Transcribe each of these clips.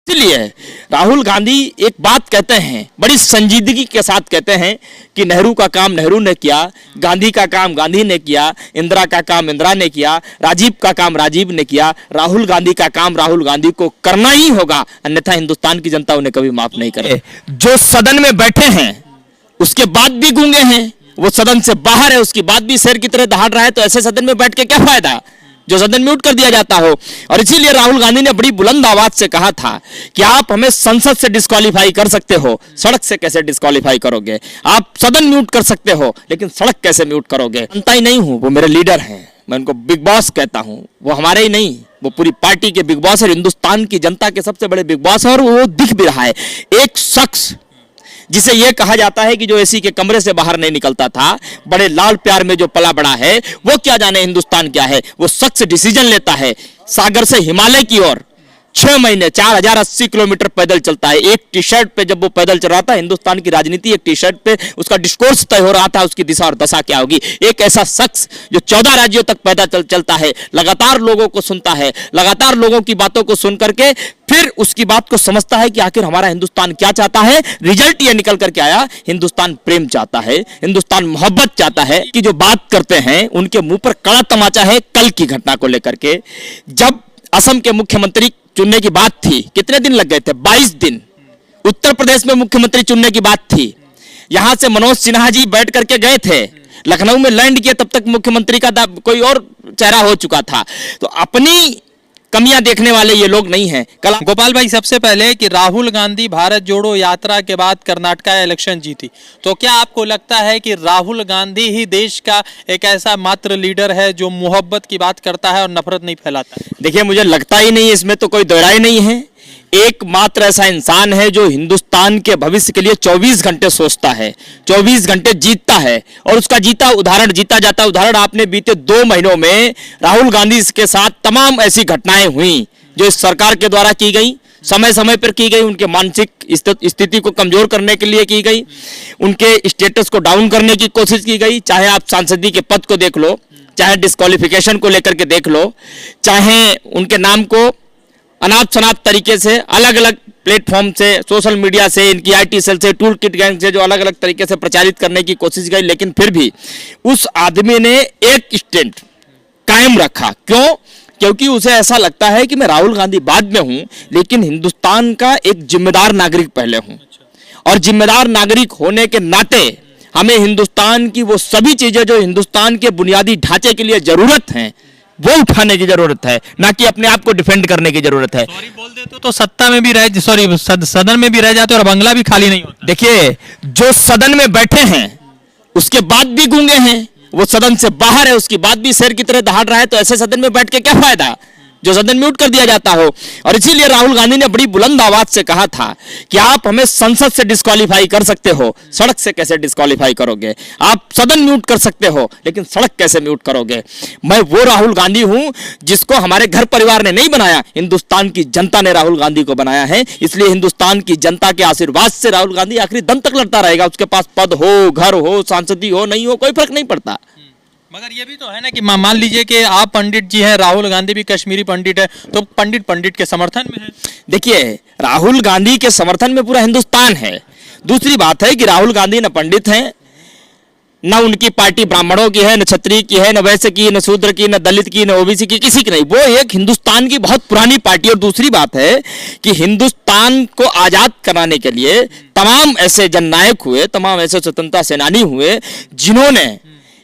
इसलिए राहुल गांधी एक बात कहते हैं, बड़ी संजीदगी के साथ कहते हैं कि नेहरू का काम नेहरू ने किया, गांधी का काम गांधी ने किया, इंदिरा का काम इंदिरा ने किया, राजीव का काम राजीव ने किया, राहुल गांधी का काम राहुल गांधी को करना ही होगा, अन्यथा हिंदुस्तान की जनता उन्हें कभी माफ नहीं करेगी। जो सदन में बैठे हैं उसके बाद भी गूंगे हैं, वो सदन से बाहर है उसकी बात भी शेर की तरह दहाड़ रहा है, तो ऐसे सदन में बैठ के क्या फायदा जो सदन म्यूट कर दिया जाता हो। और इसीलिए राहुल गांधी ने बड़ी बुलंद आवाज से कहा था कि आप हमें संसद से डिस्क्वालीफाई कर सकते हो, सड़क से कैसे डिस्क्वालीफाई करोगे? आप सदन म्यूट कर सकते हो लेकिन सड़क कैसे म्यूट करोगे? जनता ही नहीं हूं, वो मेरे लीडर हैं, मैं उनको बिग बॉस कहता हूं, वो हमारे ही नहीं, वो पूरी पार्टी के बिग बॉस और हिंदुस्तान की जनता के सबसे बड़े बिग बॉस है। और वो दिख भी रहा है, एक शख्स जिसे यह कहा जाता है कि जो एसी के कमरे से बाहर नहीं निकलता था, बड़े लाल प्यार में जो पला बड़ा है, वो क्या जाने हिंदुस्तान क्या है। वो शख्स डिसीजन लेता है सागर से हिमालय की ओर 6 महीने 4080 किलोमीटर पैदल चलता है। एक टी शर्ट पे जब वो पैदल चल रहा था, हिंदुस्तान की राजनीति एक टी शर्ट पे उसका डिस्कोर्स तय हो रहा था, उसकी दिशा और दशा क्या होगी। एक ऐसा शख्स जो 14 राज्यों तक पैदल चलता है, लगातार लोगों को सुनता है, लगातार लोगों की बातों को सुन करके फिर उसकी बात को समझता है कि आखिर हमारा हिंदुस्तान क्या चाहता है। रिजल्ट ये निकल करके आया, हिंदुस्तान प्रेम चाहता है, हिंदुस्तान मोहब्बत चाहता है। कि जो बात करते हैं उनके मुंह पर कड़ा तमाचा है। कल की घटना को लेकर के जब असम के मुख्यमंत्री चुनने की बात थी, कितने दिन लग गए थे? 22 दिन। उत्तर प्रदेश में मुख्यमंत्री चुनने की बात थी, यहां से मनोज सिन्हा जी बैठ करके गए थे, लखनऊ में लैंड किया, तब तक मुख्यमंत्री का कोई और चेहरा हो चुका था। तो अपनी कमियां देखने वाले ये लोग नहीं हैं। कल गोपाल भाई, सबसे पहले कि राहुल गांधी भारत जोड़ो यात्रा के बाद कर्नाटका इलेक्शन जीती, तो क्या आपको लगता है कि राहुल गांधी ही देश का एक ऐसा मात्र लीडर है जो मोहब्बत की बात करता है और नफरत नहीं फैलाता? देखिए, मुझे लगता ही नहीं, इसमें तो कोई दोहराई नहीं है। एकमात्र ऐसा इंसान है जो हिंदुस्तान के भविष्य के लिए 24 घंटे सोचता है, 24 घंटे जीतता है और उसका जीता उदाहरण जीता जाता है। उदाहरण आपने बीते 2 महीनों में राहुल गांधी के साथ तमाम ऐसी घटनाएं हुई जो इस सरकार के द्वारा की गई, समय समय पर की गई, उनके मानसिक स्थिति को कमजोर करने के लिए की गई, उनके स्टेटस को डाउन करने की कोशिश की गई। चाहे आप सांसदी के पद को देख लो, चाहे डिस्क्वालिफिकेशन को लेकर के देख लो, चाहे उनके नाम को अनाप शनाप तरीके से अलग अलग प्लेटफॉर्म से, सोशल मीडिया से, इनकी आईटी सेल से, टूल किट गैंग से जो अलग अलग तरीके से प्रचारित करने की कोशिश की, लेकिन फिर भी उस आदमी ने एक स्टैंड कायम रखा। क्यों? क्योंकि उसे ऐसा लगता है कि मैं राहुल गांधी बाद में हूं लेकिन हिंदुस्तान का एक जिम्मेदार नागरिक पहले हूं, और जिम्मेदार नागरिक होने के नाते हमें हिंदुस्तान की वो सभी चीजें जो हिंदुस्तान के बुनियादी ढांचे के लिए जरूरत है वो उठाने की जरूरत है, ना कि अपने आप को डिफेंड करने की जरूरत है। सॉरी बोल देते तो सत्ता में भी रह, सॉरी सदन में भी रह जाते और बंगला भी खाली नहीं होता। देखिए, जो सदन में बैठे हैं उसके बाद भी गूंगे हैं, वो सदन से बाहर है उसकी बात भी शेर की तरह दहाड़ रहा है, तो ऐसे सदन में बैठ के क्या फायदा जो सदन म्यूट कर दिया जाता हो। और इसीलिए राहुल गांधी ने बड़ी बुलंद आवाज से कहा था कि आप हमें संसद से डिस्क्वालीफाई कर सकते हो, सड़क से कैसे डिस्क्वालीफाई करोगे? आप सदन म्यूट कर सकते हो लेकिन सड़क कैसे म्यूट करोगे? मैं वो राहुल गांधी हूं जिसको हमारे घर परिवार ने नहीं बनाया, हिंदुस्तान की जनता ने राहुल गांधी को बनाया है। इसलिए हिंदुस्तान की जनता के आशीर्वाद से राहुल गांधी आखिरी दम तक लड़ता रहेगा। उसके पास पद हो, घर हो, सांसदी हो, नहीं हो, कोई फर्क नहीं पड़ता। मगर ये भी तो है ना कि मान लीजिए कि आप पंडित जी हैं, राहुल गांधी भी कश्मीरी पंडित है, तो पंडित के समर्थन में है। देखिए, राहुल गांधी के समर्थन में पूरा हिंदुस्तान है। दूसरी बात है कि राहुल गांधी न पंडित हैं, न उनकी पार्टी ब्राह्मणों की है, न क्षत्रिय की है, न वैश्य की, न शूद्र की, न दलित की, न ओबीसी की, किसी की नहीं। वो एक हिंदुस्तान की बहुत पुरानी पार्टी। और दूसरी बात है कि हिंदुस्तान को आजाद कराने के लिए तमाम ऐसे जननायक हुए, तमाम ऐसे स्वतंत्रता सेनानी हुए जिन्होंने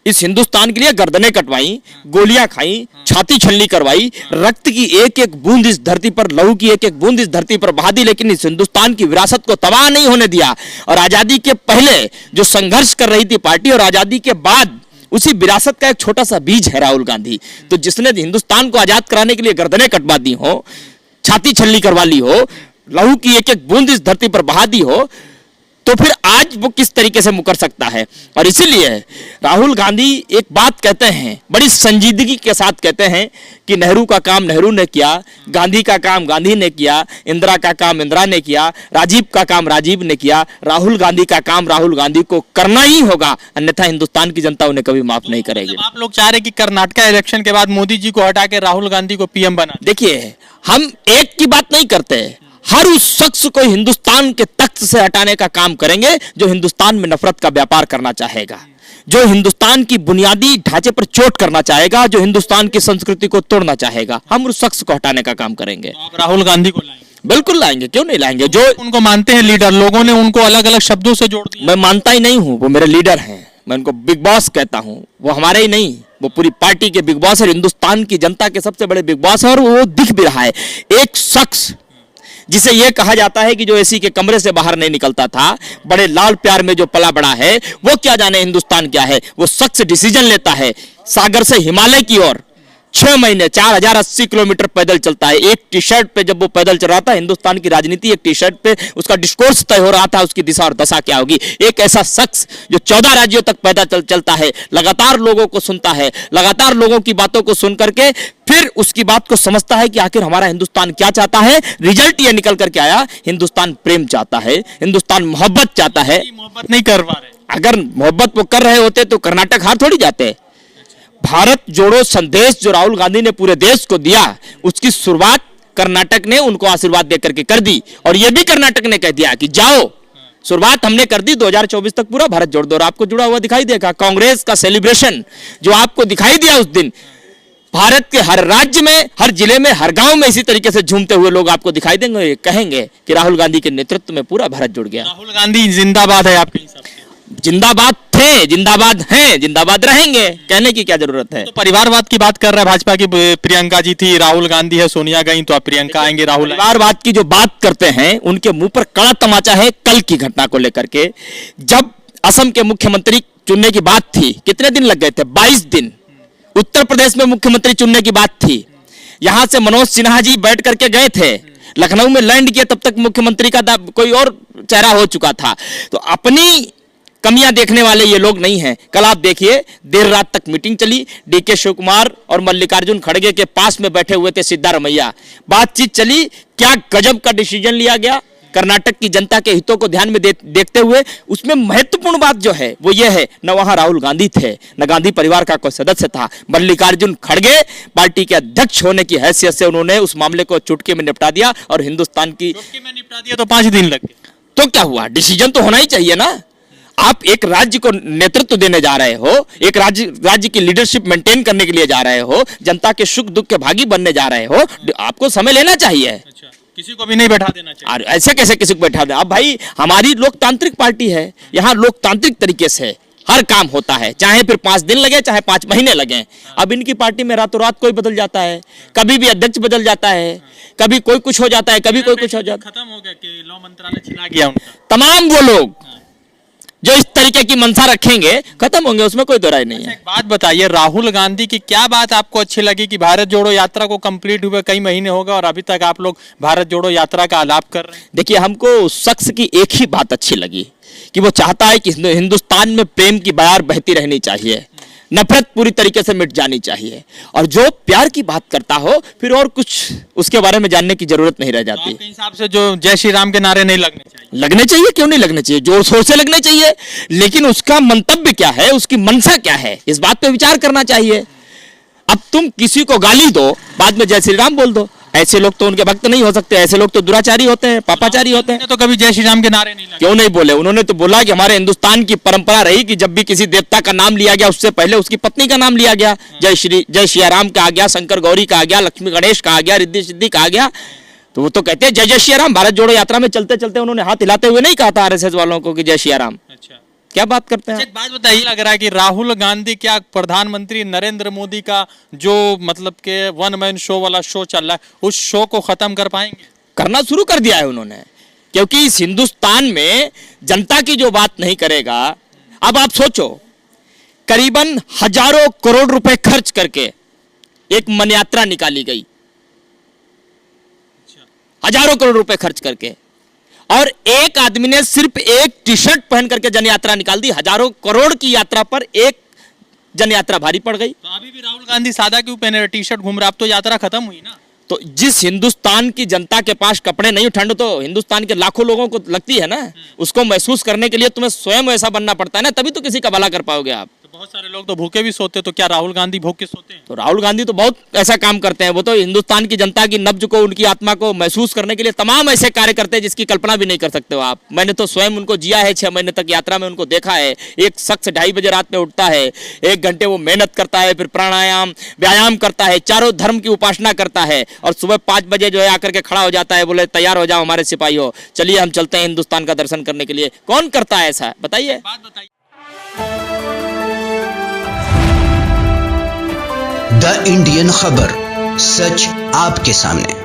इस हिंदुस्तान के लिए गर्दनें कटवाई, गोलियां खाई, छाती छलनी करवाई, रक्त की एक एक बूंद इस धरती पर, लहू की एक एक बूंद इस धरती पर बहा दी, लेकिन इस हिंदुस्तान की विरासत को तबाह नहीं होने दिया। और आजादी के पहले जो संघर्ष कर रही थी पार्टी, और आजादी के बाद उसी विरासत का एक छोटा सा बीज है राहुल गांधी। तो जिसने हिंदुस्तान को आजाद कराने के लिए गर्दनें कटवा दी हो, छाती छलनी करवा ली हो, लहू की एक एक बूंद इस धरती पर बहा दी हो, तो फिर आज वो किस तरीके से मुकर सकता है। और इसीलिए राहुल गांधी एक बात कहते हैं, बड़ी संजीदगी के साथ कहते हैं कि नेहरू का काम नेहरू ने किया, गांधी का काम गांधी ने किया, इंदिरा का काम इंदिरा ने किया, राजीव का काम राजीव ने किया, राहुल गांधी का काम राहुल गांधी को करना ही होगा, अन्यथा हिंदुस्तान की जनता उन्हें कभी माफ नहीं करेगी। आप लोग चाह रहे कि कर्नाटका इलेक्शन के बाद मोदी जी को हटा के राहुल गांधी को पीएम बना? देखिए, हम एक की बात नहीं करते, हर उस शख्स को हिंदुस्तान के तख्त से हटाने का काम करेंगे जो हिंदुस्तान में नफरत का व्यापार करना चाहेगा, जो हिंदुस्तान की बुनियादी ढांचे पर चोट करना चाहेगा, जो हिंदुस्तान की संस्कृति को तोड़ना चाहेगा। हम उस शख्स को हटाने का काम करेंगे। तो आप राहुल गांधी को लाएंगे? बिल्कुल लाएंगे, क्यों नहीं लाएंगे। जो उनको मानते हैं लीडर, लोगों ने उनको अलग अलग शब्दों से जोड़ दिया। मैं मानता ही नहीं हूं, वो मेरे लीडर हैं, मैं उनको बिग बॉस कहता हूं। वो हमारे ही नहीं, वो पूरी पार्टी के बिग बॉस है, हिंदुस्तान की जनता के सबसे बड़े बिग बॉस है। और वो दिख भी रहा है। एक शख्स जिसे यह कहा जाता है कि जो एसी के कमरे से बाहर नहीं निकलता था, बड़े लाल प्यार में जो पला बड़ा है, वो क्या जाने हिंदुस्तान क्या है। वो शख्स डिसीजन लेता है सागर से हिमालय की ओर 6 महीने 4080 किलोमीटर पैदल चलता है। एक टी शर्ट पे जब वो पैदल चल रहा था, हिंदुस्तान की राजनीति एक टी शर्ट पे उसका डिस्कोर्स तय हो रहा था, उसकी दिशा और दशा क्या होगी। एक ऐसा शख्स जो 14 राज्यों तक पैदल चलता है, लगातार लोगों को सुनता है, लगातार लोगों की बातों को सुन करके फिर उसकी बात को समझता है कि आखिर हमारा हिंदुस्तान क्या चाहता है। रिजल्ट ये निकल करके आया, हिंदुस्तान प्रेम चाहता है, हिंदुस्तान मोहब्बत चाहता है। मोहब्बत नहीं कर पा रहे। अगर मोहब्बत वो कर रहे होते तो कर्नाटक हार थोड़ी जाते। भारत जोड़ो संदेश जो राहुल गांधी ने पूरे देश को दिया, उसकी शुरुआत कर्नाटक ने उनको आशीर्वाद देकर के कर दी। और यह भी कर्नाटक ने कह दिया कि जाओ, शुरुआत हमने कर दी, 2024 तक पूरा भारत जोड़ दो। और आपको जुड़ा हुआ दिखाई देगा कांग्रेस का सेलिब्रेशन जो आपको दिखाई दिया उस दिन। भारत के हर राज्य में, हर जिले में, हर गांव में इसी तरीके से झूमते हुए लोग आपको दिखाई देंगे, कहेंगे कि राहुल गांधी के नेतृत्व में पूरा भारत जुड़ गया। राहुल गांधी जिंदाबाद है आपके हिसाब से? जिंदाबाद थे, जिंदाबाद हैं, जिंदाबाद रहेंगे, कहने की क्या जरूरत है। तो परिवारवाद की बात कर रहा है भाजपा की, प्रियंका जी थी, राहुल गांधी है, सोनिया गई, तो आप प्रियंका आएंगे, राहुल आएंगे। परिवारवाद की जो बात करते हैं उनके मुंह पर कड़ा तमाचा है कल की घटना को लेकर के। जब असम के मुख्यमंत्री चुनने की बात थी, कितने दिन लग गए थे? 22 दिन। उत्तर प्रदेश में मुख्यमंत्री चुनने की बात थी, यहां से मनोज सिन्हा जी बैठ करके गए थे, लखनऊ में लैंड किया, तब तक मुख्यमंत्री का कोई और चेहरा हो चुका था। तो अपनी कमियां देखने वाले ये लोग नहीं हैं। कल आप देखिए, देर रात तक मीटिंग चली, डीके शिव कुमार और मल्लिकार्जुन खड़गे के पास में बैठे हुए थे सिद्धारमैया, बातचीत चली, क्या गजब का डिसीजन लिया गया कर्नाटक की जनता के हितों को ध्यान में देखते हुए। उसमें महत्वपूर्ण बात जो है वो ये है, न वहां राहुल गांधी थे, न गांधी परिवार का कोई सदस्य था। मल्लिकार्जुन खड़गे पार्टी के अध्यक्ष होने की हैसियत से उन्होंने उस मामले को चुटकी में निपटा दिया और हिंदुस्तान की चुटकी में निपटा दिया। तो 5 दिन लग गए, तो क्या हुआ? डिसीजन तो होना ही चाहिए ना। आप एक राज्य को नेतृत्व देने जा रहे हो, एक राज्य की लीडरशिप मेंटेन करने के लिए जा रहे हो, जनता के सुख दुख के भागी बनने जा रहे हो, आपको समय लेना चाहिए। अच्छा, किसी को भी नहीं बैठा देना चाहिए। और ऐसे कैसे किसी को बैठा दे? अब भाई हमारी लोकतांत्रिक पार्टी है, यहाँ लोकतांत्रिक तरीके से हर काम होता है, चाहे फिर 5 दिन लगे, चाहे 5 महीने लगे। अब इनकी पार्टी में रातों रात कोई बदल जाता है, कभी भी अध्यक्ष बदल जाता है, कभी कोई कुछ हो जाता है, कभी कोई कुछ हो जाता है। खत्म हो गया कि लॉ मंत्रालय छिना गया उनका। तमाम वो लोग जो इस तरीके की मंशा रखेंगे खत्म होंगे, उसमें कोई दो राय नहीं है। एक बात बताइए, राहुल गांधी की क्या बात आपको अच्छी लगी कि भारत जोड़ो यात्रा को कंप्लीट हुए कई महीने हो गए और अभी तक आप लोग भारत जोड़ो यात्रा का आलाप कर रहे हैं? देखिए, हमको उस शख्स की एक ही बात अच्छी लगी कि वो चाहता है कि हिंदुस्तान में प्रेम की बयार बहती रहनी चाहिए, नफरत पूरी तरीके से मिट जानी चाहिए, और जो प्यार की बात करता हो फिर और कुछ उसके बारे में जानने की जरूरत नहीं रह जाती। आपके हिसाब से जो जय श्री राम के नारे नहीं लगने चाहिए? लगने चाहिए, क्यों नहीं लगने चाहिए, जोर शोर से लगने चाहिए, लेकिन उसका मंतव्य क्या है, उसकी मंशा क्या है, इस बात पे विचार करना चाहिए। अब तुम किसी को गाली दो, बाद में जय श्री राम बोल दो, ऐसे लोग तो उनके भक्त नहीं हो सकते, ऐसे लोग तो दुराचारी होते हैं, पापाचारी होते हैं। तो कभी जय श्री राम के नारे नहीं लगे? क्यों नहीं बोले? उन्होंने तो बोला कि हमारे हिंदुस्तान की परंपरा रही कि जब भी किसी देवता का नाम लिया गया उससे पहले उसकी पत्नी का नाम लिया गया। जय श्री राम का आ गया, शंकर गौरी का आ गया, लक्ष्मी गणेश का आ गया, रिद्धि सिद्धि का आ गया, तो वो तो कहते हैं जय जय श्री राम। भारत जोड़ो यात्रा में चलते चलते उन्होंने हाथ हिलाते हुए नहीं कहा था आरएसएस वालों को कि जय श्री राम। अच्छा, क्या बात करते हैं? एक बात बताइए, लग रहा है कि राहुल गांधी क्या प्रधानमंत्री नरेंद्र मोदी का जो मतलब के 1 मैन शो वाला शो चल रहा है, उस शो को खत्म कर पाएंगे? करना शुरू कर दिया है उन्होंने, क्योंकि इस हिंदुस्तान में जनता की जो बात नहीं करेगा। अब आप सोचो, करीबन हजारों करोड़ रुपए खर्च करके एक मन यात्रा निकाली गई, हजारों करोड़ रुपए खर्च करके, और एक आदमी ने सिर्फ एक टी शर्ट पहन करके जन यात्रा निकाल दी। हजारों करोड़ की यात्रा पर एक जन यात्रा भारी पड़ गई। तो अभी भी राहुल गांधी सादा क्यों पहने रहे, टी शर्ट घूम रहा? अब तो यात्रा खत्म हुई ना। तो जिस हिंदुस्तान की जनता के पास कपड़े नहीं, ठंड तो हिंदुस्तान के लाखों लोगों को लगती है ना, उसको महसूस करने के लिए तुम्हें स्वयं ऐसा बनना पड़ता है ना, तभी तो किसी का भला कर पाओगे आप। तो बहुत सारे लोग तो भूखे भी सोते, तो क्या राहुल गांधी भूख के सोते हैं? तो राहुल गांधी तो बहुत ऐसा काम करते हैं, वो तो हिंदुस्तान की जनता की नब्ज को, उनकी आत्मा को महसूस करने के लिए तमाम ऐसे कार्य करते हैं जिसकी कल्पना भी नहीं कर सकते हो आप। मैंने तो स्वयं उनको जिया है, 6 महीने तक यात्रा में उनको देखा है। एक शख्स 2:30 बजे रात में उठता है, 1 घंटे वो मेहनत करता है, फिर प्राणायाम व्यायाम करता है, चारों धर्म की उपासना करता है, और सुबह 5 बजे जो है आकर के खड़ा हो जाता है, बोले तैयार हो जाओ हमारे सिपाहियों, चलिए हम चलते हैं हिंदुस्तान का दर्शन करने के लिए। कौन करता है ऐसा, बताइए। बात बताइए। द इंडियन खबर, सच आपके सामने।